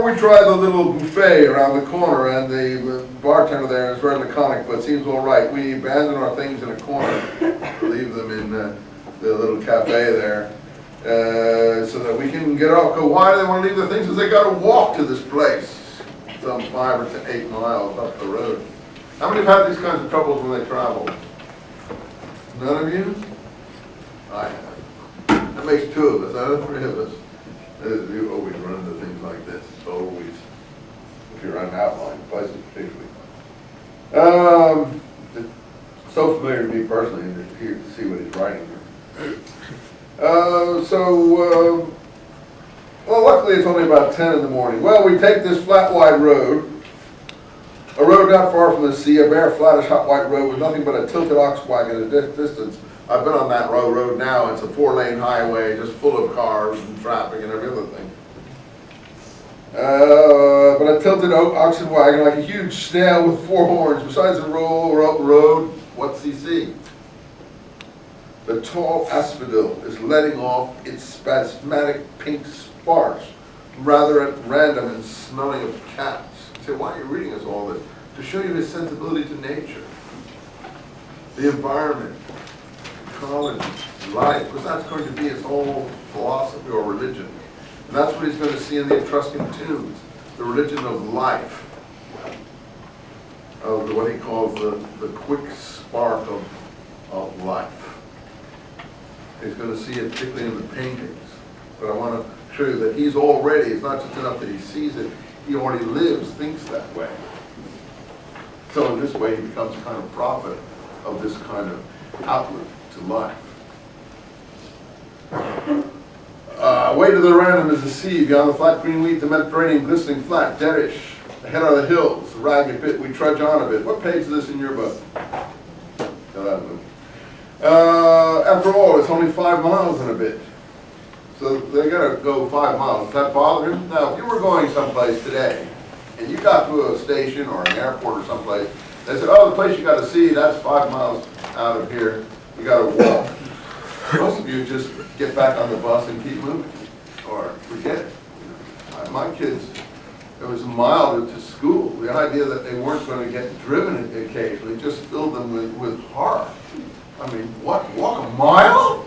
we tried the little buffet around the corner, and the bartender there is very laconic, but seems all right. We abandon our things in a corner, leave them in the little cafe there, so that we can get off. Why do they want to leave the things? Because they got to walk to this place, some 5 or 8 miles up the road. How many have had these kinds of troubles when they travel? None of you? I have. That makes 2 of us, out of 3 of us. You always run into things like this. Always. If you're on an outlying places, particularly. It's so familiar to me personally to hear to see what he's writing here. Well, luckily it's only about 10 in the morning. Well, we take this flat, wide road. A road not far from the sea, a bare, flattish, hot white road with nothing but a tilted ox wagon at a distance. I've been on that road now. It's a 4-lane highway, just full of cars and traffic and every other thing. But a tilted oxen wagon, like a huge snail with 4 horns. Besides the road, what's he see? The tall asphodel is letting off its spasmodic pink sparks, rather at random and smelling of cats. You say, why are you reading us all this? To show you his sensibility to nature, the environment, ecology, life, because that's going to be his whole philosophy or religion. And that's what he's going to see in the Etruscan tombs, the religion of life, of what he calls the quick spark of life. He's going to see it particularly in the paintings. But I want to show you that he's already, it's not just enough that he sees it, he already lives, thinks that way. So in this way he becomes a kind of prophet of this kind of outlook to life. Way to the random is the sea, beyond the flat green wheat, the Mediterranean glistening flat, deadish. Ahead are the hills, the ragged bit, we trudge on a bit. What page is this in your book? After all, it's only 5 miles and a bit. So they gotta go 5 miles. Does that bother him? Now, if you were going someplace today, and you got to a station or an airport or someplace, they said, oh, the place you gotta see, that's 5 miles out of here. You gotta walk. Most of you just get back on the bus and keep moving, or forget it. My kids, it was a mile to school. The idea that they weren't going to get driven occasionally just filled them with horror. I mean, what? Walk a mile?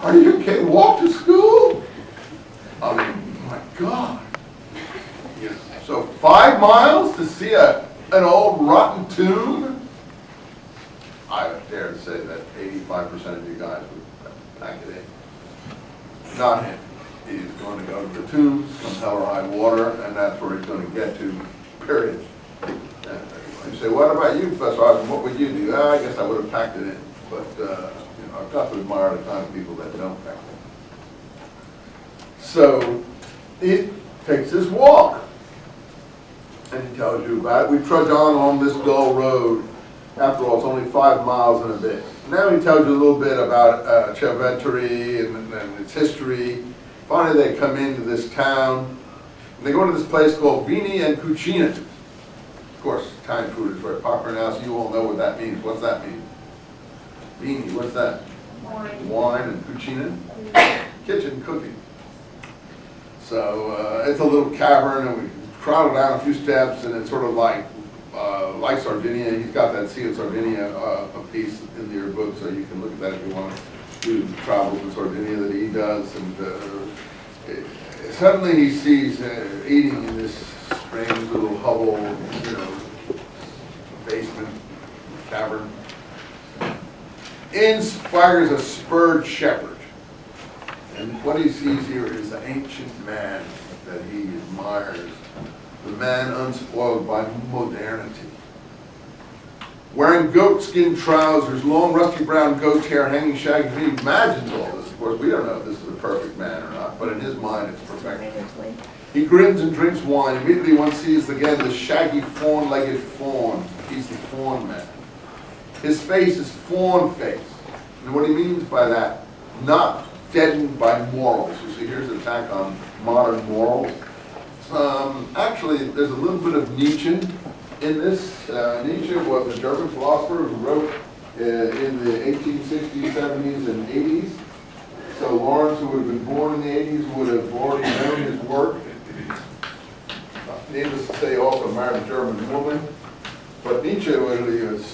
Are you kidding? Walk to school? I mean, my God. So 5 miles to see an old rotten tomb? I would dare to say that 85% of you guys would pack it in. Not him. He's going to go to the tombs, come hell or high water, and that's where he's going to get to, period. And you say, what about you, Professor Eisenman? What would you do? I guess I would have packed it in. But, I've got to admire the kind of people that don't pack it in. So, he takes this walk. And he tells you about it. We trudge on this dull road. After all, it's only 5 miles and a bit. Now he tells you a little bit about Cerveteri and its history. Finally, they come into this town. And they go to this place called Vini and Cucina. Of course, Italian food is very popular now, so you all know what that means. What's that mean? Vini, what's that? Wine. Wine and Cucina? Kitchen, cooking. So it's a little cavern, and we crowded down a few steps, and it's sort of like Sardinia. He's got that Sea of Sardinia a piece in your book, so you can look at that if you want to do the travels in Sardinia that he does. And suddenly he sees eating in this strange little hovel, basement, cavern. Inspires a spurred shepherd. And what he sees here is the ancient man that he admires. The man unspoiled by modernity. Wearing goatskin trousers, long rusty brown goat's hair hanging shaggy. He imagines all this. Of course, we don't know if this is a perfect man or not, but in his mind it's perfect. He grins and drinks wine. Immediately one sees again the shaggy fawn-legged fawn. He's the fawn man. His face is fawn face. And what he means by that, not deadened by morals. You see, here's an attack on modern morals. Actually, there's a little bit of Nietzsche in this. Nietzsche was a German philosopher who wrote in the 1860s, 70s, and 80s. So Lawrence, who would have been born in the 80s, would have already known his work. needless to say, also married a German woman. But Nietzsche was famous